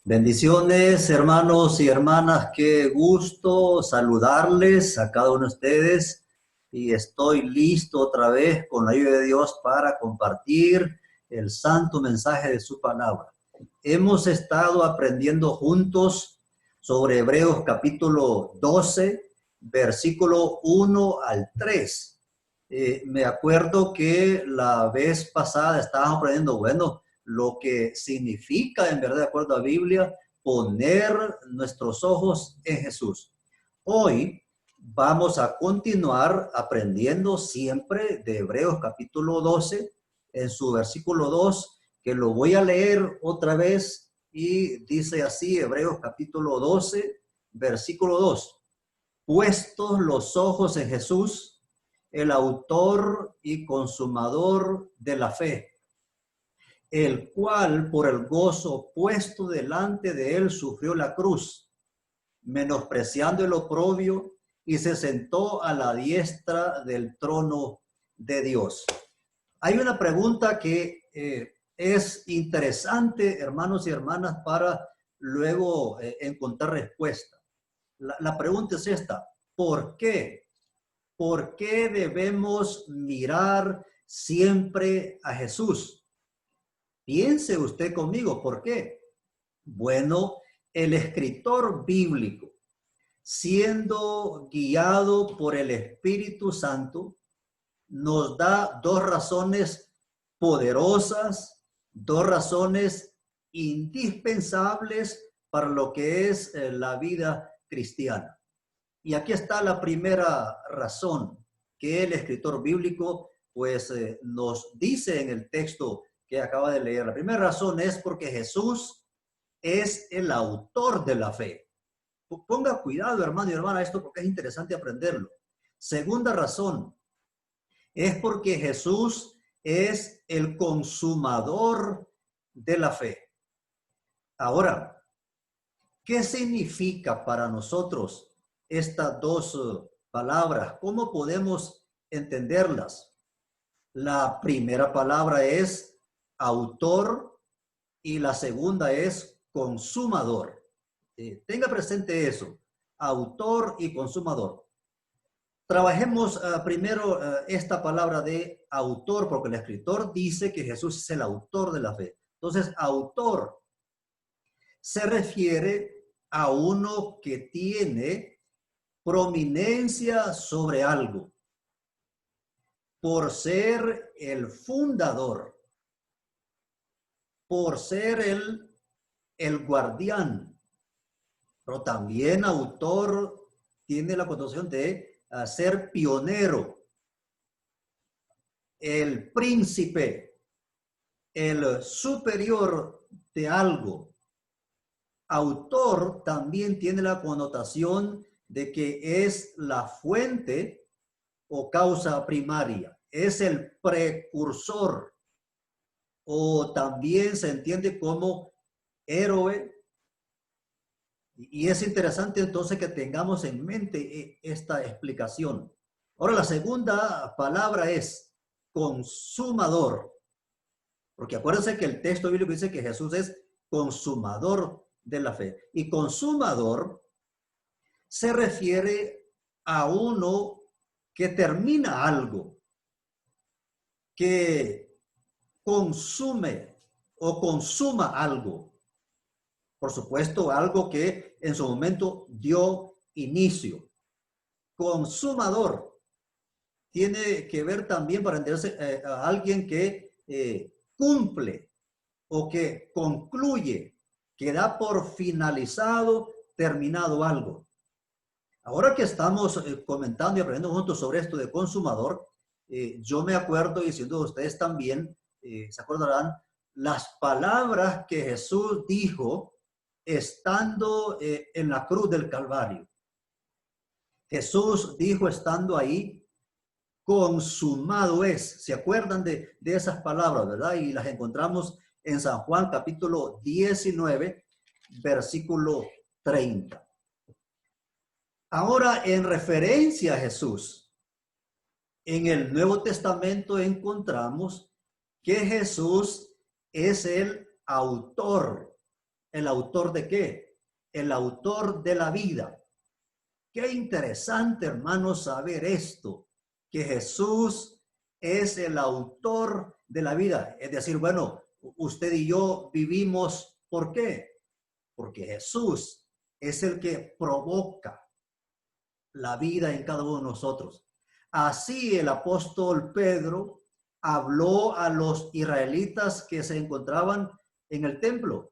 Bendiciones, hermanos y hermanas, qué gusto saludarles a cada uno de ustedes y estoy listo otra vez con la ayuda de Dios para compartir el santo mensaje de su palabra. Hemos estado aprendiendo juntos sobre Hebreos capítulo 12, versículo 1 al 3. Me acuerdo que la vez pasada estábamos aprendiendo, lo que significa, en verdad, de acuerdo a la Biblia, poner nuestros ojos en Jesús. Hoy vamos a continuar aprendiendo siempre de Hebreos capítulo 12, en su versículo 2, que lo voy a leer otra vez y dice así, Hebreos capítulo 12, versículo 2. Puestos los ojos en Jesús, el autor y consumador de la fe, el cual por el gozo puesto delante de él sufrió la cruz, menospreciando el oprobio, y se sentó a la diestra del trono de Dios. Hay una pregunta que es interesante, hermanos y hermanas, para luego encontrar respuesta. La pregunta es esta: ¿por qué? ¿Por qué debemos mirar siempre a Jesús? Piense usted conmigo, ¿por qué? Bueno, el escritor bíblico, siendo guiado por el Espíritu Santo, nos da dos razones poderosas, dos razones indispensables para lo que es la vida cristiana. Y aquí está la primera razón que el escritor bíblico nos dice en el texto que acaba de leer. La primera razón es porque Jesús es el autor de la fe. Ponga cuidado, hermano y hermana, esto porque es interesante aprenderlo. Segunda razón es porque Jesús es el consumador de la fe. Ahora, ¿qué significa para nosotros estas dos palabras? ¿Cómo podemos entenderlas? La primera palabra es autor y la segunda es consumador. Tenga presente eso, autor y consumador. Trabajemos primero esta palabra de autor, porque el escritor dice que Jesús es el autor de la fe. Entonces, autor se refiere a uno que tiene prominencia sobre algo, por ser el fundador, por ser el guardián, pero también autor tiene la connotación de ser pionero, el príncipe, el superior de algo. Autor también tiene la connotación de que es la fuente o causa primaria, es el precursor, o también se entiende como héroe. Y es interesante entonces que tengamos en mente esta explicación. Ahora, la segunda palabra es consumador, porque acuérdense que el texto bíblico dice que Jesús es consumador de la fe. Y consumador se refiere a uno que termina algo, que consume o consuma algo. Por supuesto, algo que en su momento dio inicio. Consumador tiene que ver también, para entenderse, a alguien que cumple o que concluye, que da por finalizado, terminado algo. Ahora que estamos comentando y aprendiendo juntos sobre esto de consumador, yo me acuerdo, y siendo ustedes también, se acordarán, las palabras que Jesús dijo estando en la cruz del Calvario. Jesús dijo estando ahí, consumado es. ¿Se acuerdan de esas palabras, verdad? Y las encontramos en San Juan capítulo 19, versículo 30. Ahora, en referencia a Jesús, en el Nuevo Testamento encontramos que Jesús es el autor ¿El autor de qué? El autor de la vida. Qué interesante, hermanos, saber esto, que Jesús es el autor de la vida. Es decir, bueno, usted y yo vivimos, ¿por qué? Porque Jesús es el que provoca la vida en cada uno de nosotros. Así el apóstol Pedro habló a los israelitas que se encontraban en el templo.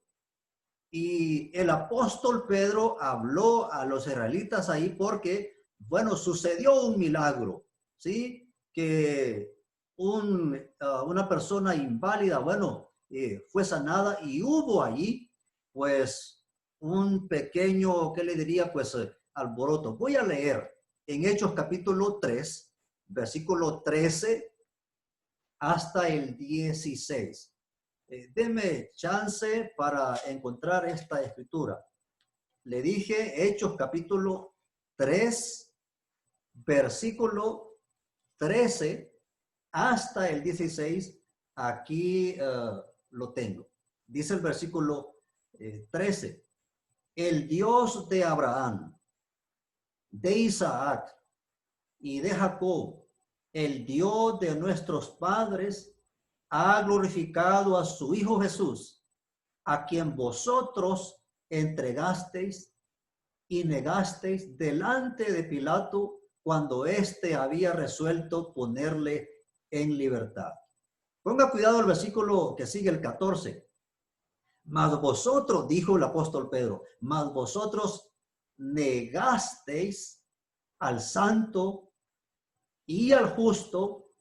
Y el apóstol Pedro habló a los israelitas ahí porque, bueno, sucedió un milagro, ¿sí? Que una persona inválida, bueno, fue sanada y hubo allí, pues, un pequeño, ¿qué le diría? Pues, alboroto. Voy a leer en Hechos capítulo 3, versículo 13 hasta el 16. Deme chance para encontrar esta escritura. Le dije Hechos capítulo 3, versículo 13 hasta el 16. Aquí lo tengo. Dice el versículo 13. El Dios de Abraham, de Isaac y de Jacob, el Dios de nuestros padres, ha glorificado a su Hijo Jesús, a quien vosotros entregasteis y negasteis delante de Pilato cuando éste había resuelto ponerle en libertad. Ponga cuidado el versículo que sigue, el 14. Mas vosotros, dijo el apóstol Pedro, mas vosotros negasteis al santo y al justo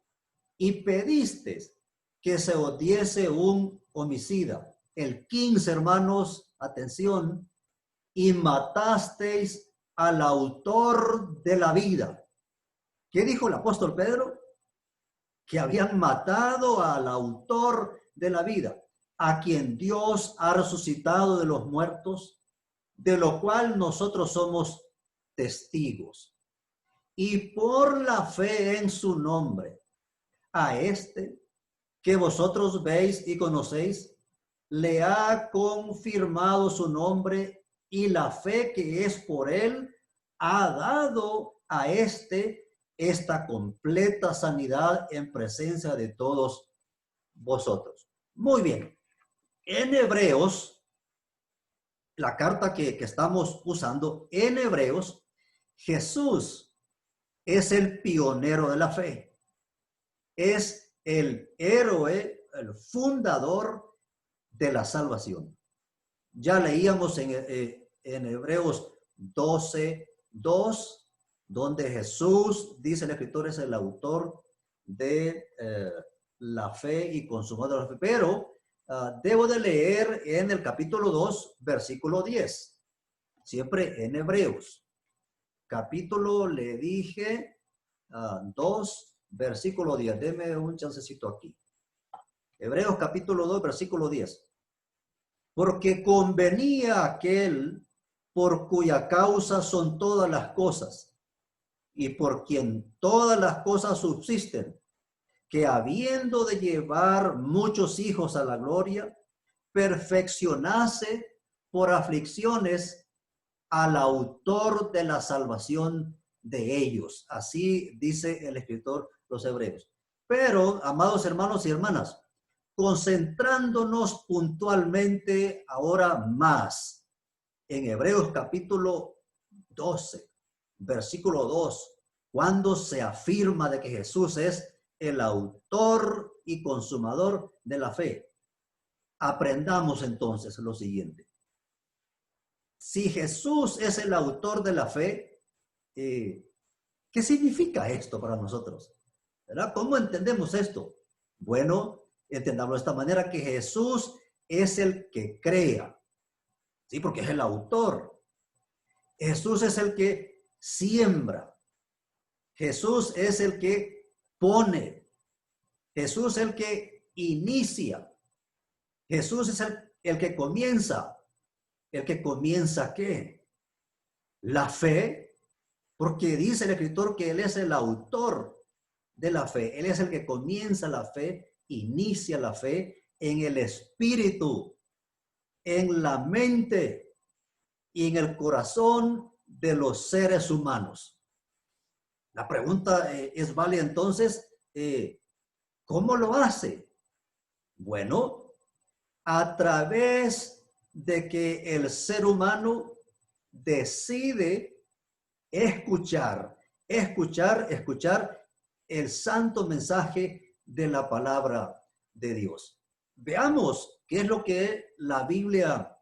y pedisteis que se os diese un homicida. El 15, hermanos, atención, y matasteis al autor de la vida. ¿Qué dijo el apóstol Pedro? Que habían matado al autor de la vida, a quien Dios ha resucitado de los muertos, de lo cual nosotros somos testigos. Y por la fe en su nombre, a este que vosotros veis y conocéis, le ha confirmado su nombre, y la fe que es por él ha dado a esta completa sanidad en presencia de todos vosotros. Muy bien. En Hebreos, la carta que estamos usando, en Hebreos, Jesús es el pionero de la fe. Es el héroe, el fundador de la salvación. Ya leíamos en Hebreos 12:2, donde Jesús, dice el escritor, es el autor de la fe y consumador de la fe. Pero debo de leer en el capítulo 2, versículo 10. Siempre en Hebreos. Capítulo, le dije, 2, versículo 10. Deme un chancecito aquí. Hebreos capítulo 2, versículo 10. Porque convenía aquel por cuya causa son todas las cosas, y por quien todas las cosas subsisten, que habiendo de llevar muchos hijos a la gloria, perfeccionase por aflicciones al autor de la salvación de ellos. Así dice el escritor los Hebreos. Pero, amados hermanos y hermanas, concentrándonos puntualmente ahora más en Hebreos capítulo 12, versículo 2, cuando se afirma de que Jesús es el autor y consumador de la fe. Aprendamos entonces lo siguiente. Si Jesús es el autor de la fe, ¿qué significa esto para nosotros? ¿Verdad? ¿Cómo entendemos esto? Bueno, entendamos de esta manera, que Jesús es el que crea, ¿sí? Porque es el autor. Jesús es el que siembra. Jesús es el que pone. Jesús es el que inicia. Jesús es el que comienza. ¿El que comienza qué? La fe, porque dice el escritor que Él es el autor de la fe. Él es el que comienza la fe, inicia la fe en el Espíritu. en la mente y en el corazón de los seres humanos. La pregunta es válida entonces, ¿cómo lo hace? Bueno, a través de que el ser humano decide escuchar el santo mensaje de la palabra de Dios. Veamos qué es lo que la Biblia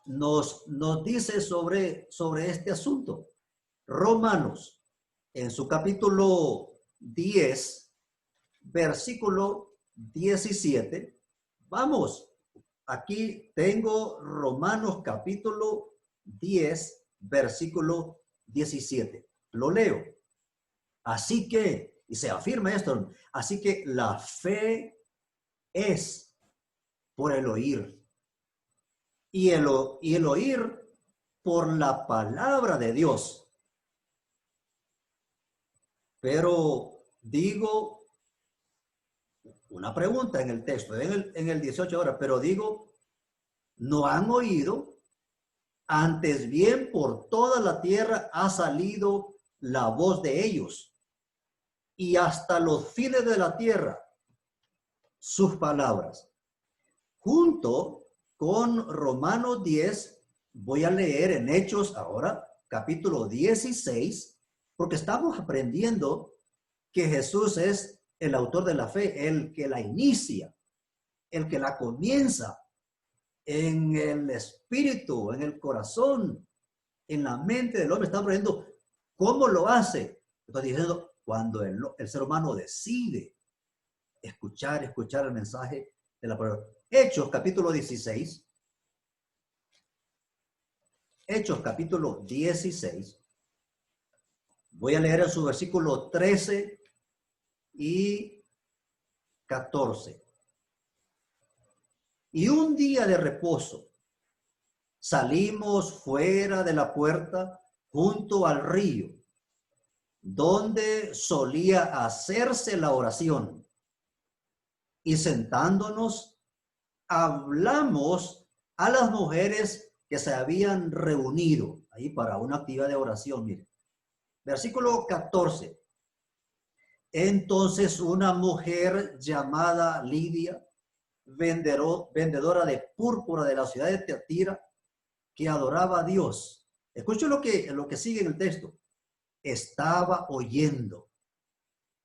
nos dice sobre este asunto. Romanos, en su capítulo 10, versículo 17. Vamos, aquí tengo Romanos capítulo 10, versículo 17. Lo leo. Así que, y se afirma esto, así que la fe es por el oír. Y el oír por la palabra de Dios. Pero digo, una pregunta en el texto, en el 18 ahora, pero digo, ¿no han oído? Antes bien por toda la tierra ha salido la voz de ellos, y hasta los fines de la tierra sus palabras. Junto con Romanos 10, voy a leer en Hechos ahora, capítulo 16, porque estamos aprendiendo que Jesús es el autor de la fe, el que la inicia, el que la comienza en el espíritu, en el corazón, en la mente del hombre. Estamos aprendiendo cómo lo hace. Estoy diciendo, cuando el ser humano decide escuchar el mensaje de la palabra. Hechos capítulo 16. Hechos capítulo 16. Voy a leer en su versículo 13 y 14. Y un día de reposo salimos fuera de la puerta junto al río, donde solía hacerse la oración. Y sentándonos, hablamos a las mujeres que se habían reunido ahí para una actividad de oración. Miren, versículo 14. Entonces una mujer llamada Lidia, vendedora de púrpura de la ciudad de Teatira, que adoraba a Dios. Escuchen lo que sigue en el texto. Estaba oyendo.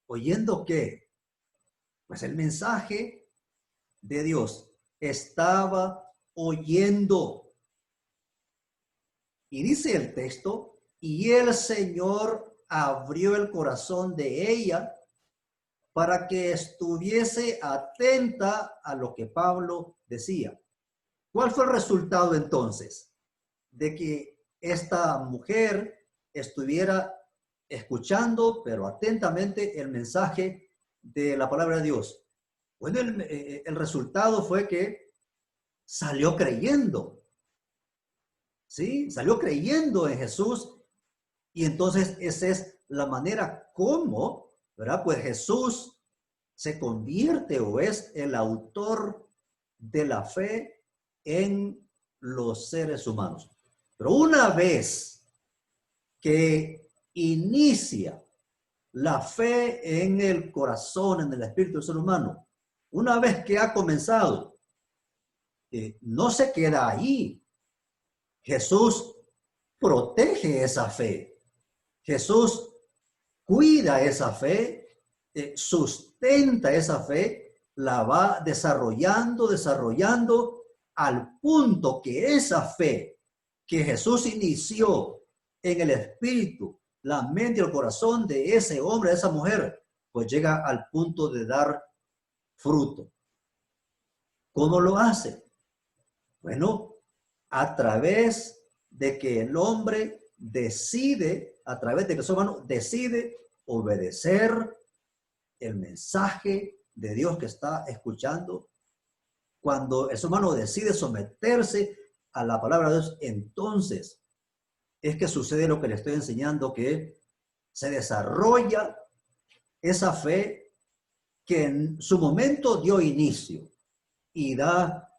¿Oyendo qué? Pues el mensaje de Dios. Estaba oyendo. Y dice el texto, y el Señor abrió el corazón de ella para que estuviese atenta a lo que Pablo decía. ¿Cuál fue el resultado entonces? De que esta mujer estuviera escuchando, pero atentamente, el mensaje de la palabra de Dios. Bueno, el resultado fue que salió creyendo. ¿Sí? Salió creyendo en Jesús. Y entonces esa es la manera como, ¿verdad? Pues Jesús se convierte o es el autor de la fe en los seres humanos. Pero una vez que inicia la fe en el corazón, en el espíritu del ser humano, una vez que ha comenzado, no se queda ahí. Jesús protege esa fe. Jesús cuida esa fe, sustenta esa fe, la va desarrollando al punto que esa fe que Jesús inició en el espíritu, la mente y el corazón de ese hombre, de esa mujer, pues llega al punto de dar fruto. ¿Cómo lo hace? Bueno, a través de que el hombre decide, a través de que el ser humano decide obedecer el mensaje de Dios que está escuchando. Cuando el ser humano decide someterse a la palabra de Dios, entonces es que sucede lo que le estoy enseñando, que se desarrolla esa fe que en su momento dio inicio y da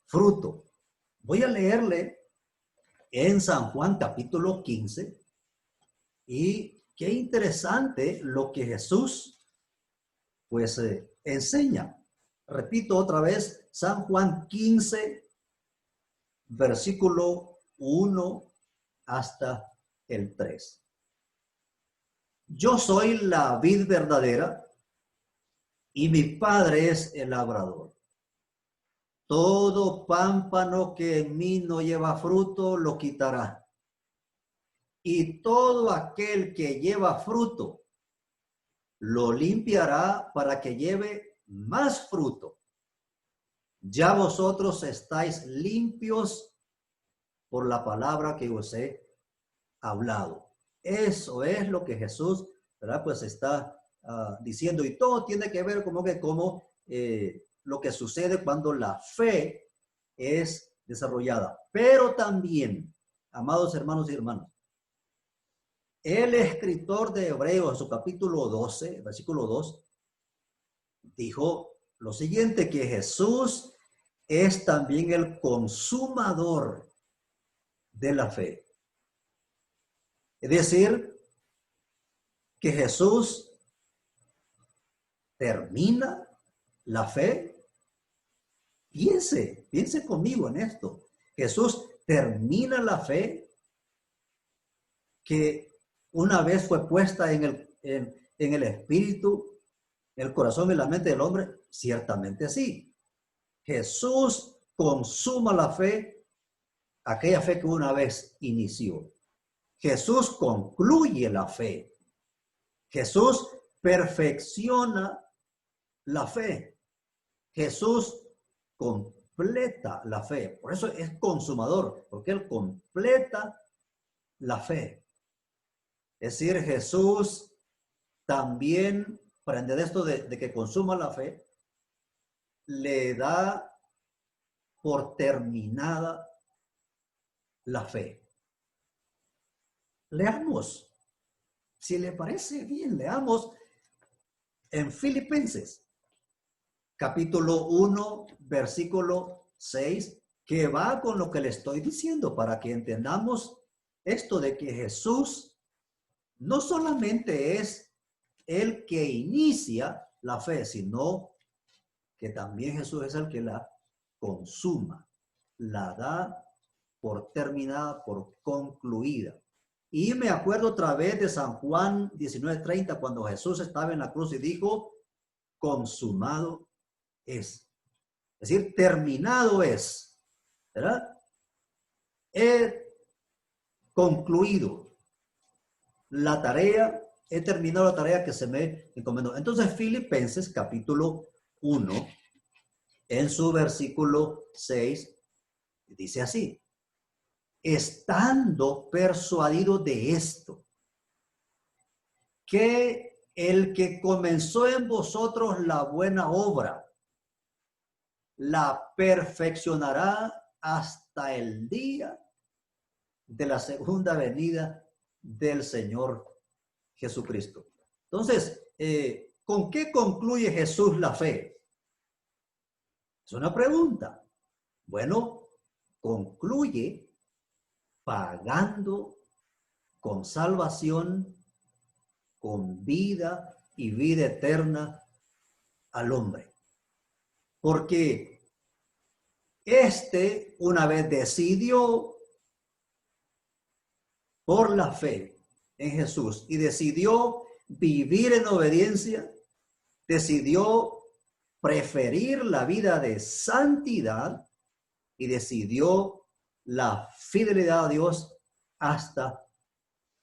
fruto. Voy a leerle en San Juan capítulo 15 y qué interesante lo que Jesús pues enseña. Repito otra vez, San Juan 15, versículo 1 hasta el 3. Yo soy la vid verdadera y mi Padre es el labrador. Todo pámpano que en mí no lleva fruto, lo quitará. Y todo aquel que lleva fruto, lo limpiará para que lleve más fruto. Ya vosotros estáis limpios por la palabra que os he hablado. Eso es lo que Jesús, ¿verdad? Pues está diciendo, y todo tiene que ver como lo que sucede cuando la fe es desarrollada. Pero también, amados hermanos y hermanas, el escritor de Hebreos, en su capítulo 12, versículo 2, dijo lo siguiente, que Jesús es también el consumador de la fe. Es decir, que Jesús termina la fe. Piense conmigo en esto. Jesús termina la fe que una vez fue puesta en el espíritu, el corazón y la mente del hombre. Ciertamente sí. Jesús consuma la fe, aquella fe que una vez inició. Jesús concluye la fe. Jesús perfecciona la fe. Jesús completa la fe. Por eso es consumador, porque Él completa la fe. Es decir, Jesús también, para entender esto de que consuma la fe, le da por terminada la fe. Leamos, si le parece bien, leamos en Filipenses, capítulo 1, versículo 6, que va con lo que le estoy diciendo para que entendamos esto de que Jesús no solamente es el que inicia la fe, sino que también Jesús es el que la consuma, la da por terminada, por concluida. Y me acuerdo otra vez de San Juan 19:30, cuando Jesús estaba en la cruz y dijo, consumado es. Es decir, terminado es. ¿Verdad? He concluido la tarea, he terminado la tarea que se me encomendó. Entonces, Filipenses capítulo 1, en su versículo 6, dice así: estando persuadido de esto, que el que comenzó en vosotros la buena obra, la perfeccionará hasta el día de la segunda venida del Señor Jesucristo. Entonces, ¿con qué concluye Jesús la fe? Es una pregunta. Bueno, concluye pagando con salvación, con vida y vida eterna al hombre. Porque una vez decidió por la fe en Jesús y decidió vivir en obediencia, decidió preferir la vida de santidad y decidió la fidelidad a Dios hasta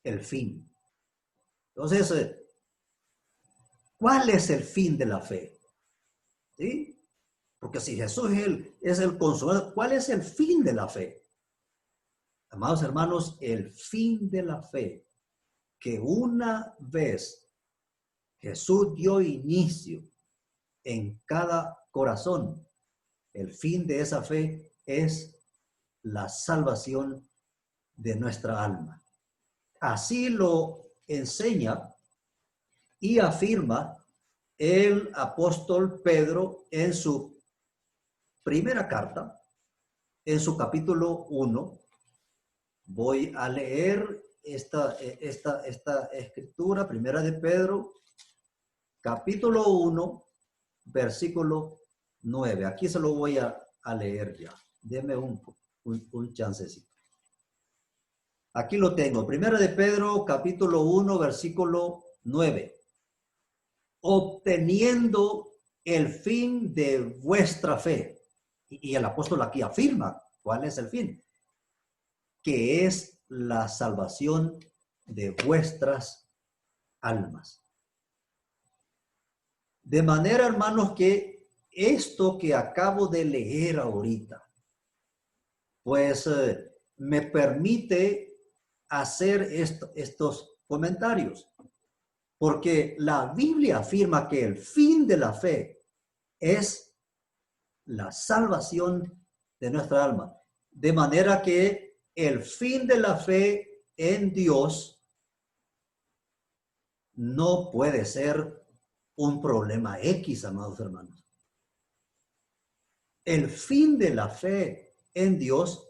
el fin. Entonces, ¿cuál es el fin de la fe? ¿Sí? Porque si Jesús es el consumador, ¿cuál es el fin de la fe? Amados hermanos, el fin de la fe, que una vez Jesús dio inicio en cada corazón, el fin de esa fe es la salvación de nuestra alma. Así lo enseña y afirma el apóstol Pedro en su primera carta, en su capítulo 1, voy a leer esta escritura, primera de Pedro, capítulo 1, versículo 9. Aquí se lo voy a leer ya. Deme un chancecito. Aquí lo tengo. Primera de Pedro, capítulo 1, versículo 9. Obteniendo el fin de vuestra fe. Y el apóstol aquí afirma cuál es el fin. Que es la salvación de vuestras almas. De manera, hermanos, que esto que acabo de leer ahorita, pues me permite hacer estos comentarios. Porque la Biblia afirma que el fin de la fe es la salvación de nuestra alma. De manera que el fin de la fe en Dios no puede ser un problema X, amados hermanos. El fin de la fe en Dios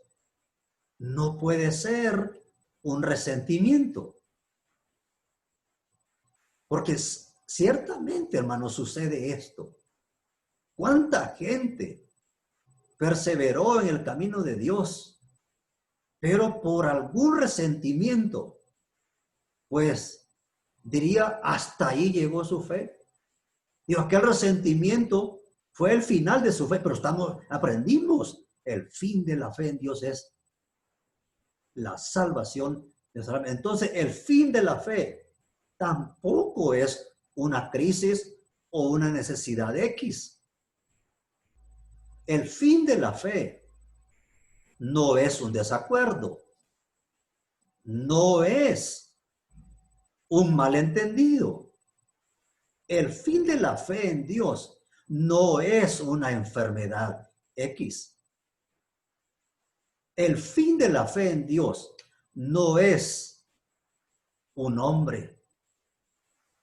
no puede ser un resentimiento. Porque ciertamente, hermanos, sucede esto. ¿Cuánta gente perseveró en el camino de Dios, pero por algún resentimiento, pues diría, hasta ahí llegó su fe? Digo, aquel resentimiento fue el final de su fe, pero aprendimos, el fin de la fe en Dios es la salvación de nuestra alma. Entonces, el fin de la fe tampoco es una crisis o una necesidad X. El fin de la fe no es un desacuerdo, no es un malentendido. El fin de la fe en Dios no es una enfermedad X. El fin de la fe en Dios no es un hombre,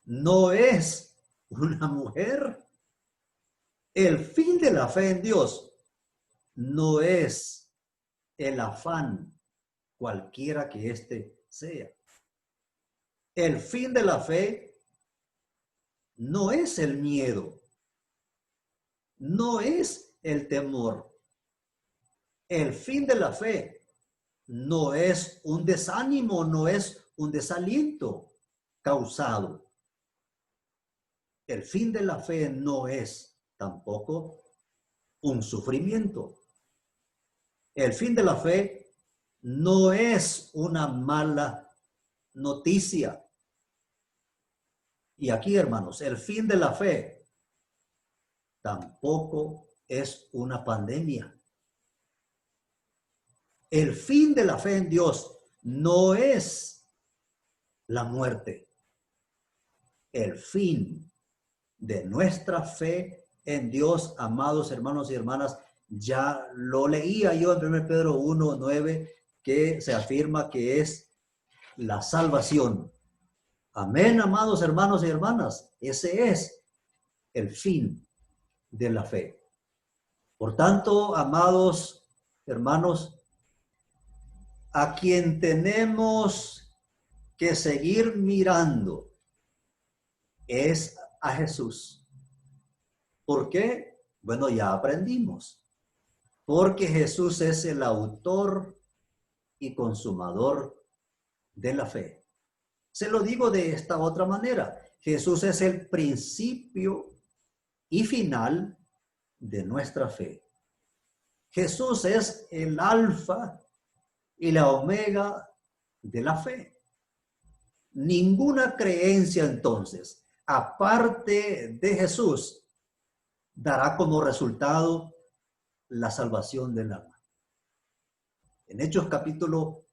no es una mujer. El fin de la fe en Dios no es el afán, cualquiera que éste sea. El fin de la fe no es el miedo, no es el temor. El fin de la fe no es un desánimo, no es un desaliento causado. El fin de la fe no es tampoco un sufrimiento. El fin de la fe no es una mala noticia. Y aquí, hermanos, el fin de la fe tampoco es una pandemia. El fin de la fe en Dios no es la muerte. El fin de nuestra fe en Dios, amados hermanos y hermanas, ya lo leía yo en 1 Pedro 1:9, que se afirma que es la salvación. Amén, amados hermanos y hermanas. Ese es el fin de la fe. Por tanto, amados hermanos, a quien tenemos que seguir mirando es a Jesús. ¿Por qué? Bueno, ya aprendimos. Porque Jesús es el autor y consumador de la fe. Se lo digo de esta otra manera. Jesús es el principio y final de nuestra fe. Jesús es el alfa y la omega de la fe. Ninguna creencia entonces, aparte de Jesús, dará como resultado la salvación del alma. En Hechos capítulo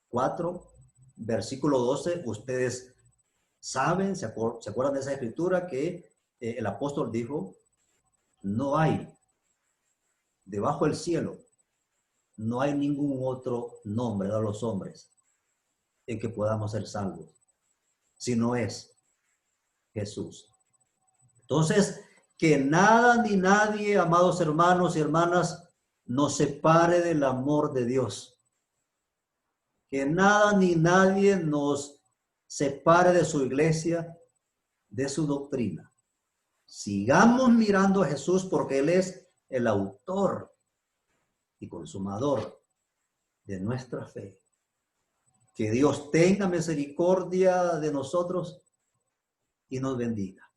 4, versículo 12, ustedes saben, se acuerdan de esa escritura que el apóstol dijo, no hay debajo del cielo, no hay ningún otro nombre dado a los hombres en que podamos ser salvos, si no es Jesús. Entonces, que nada ni nadie, amados hermanos y hermanas, nos separe del amor de Dios. Que nada ni nadie nos separe de su iglesia, de su doctrina. Sigamos mirando a Jesús porque Él es el autor y consumador de nuestra fe. Que Dios tenga misericordia de nosotros y nos bendiga.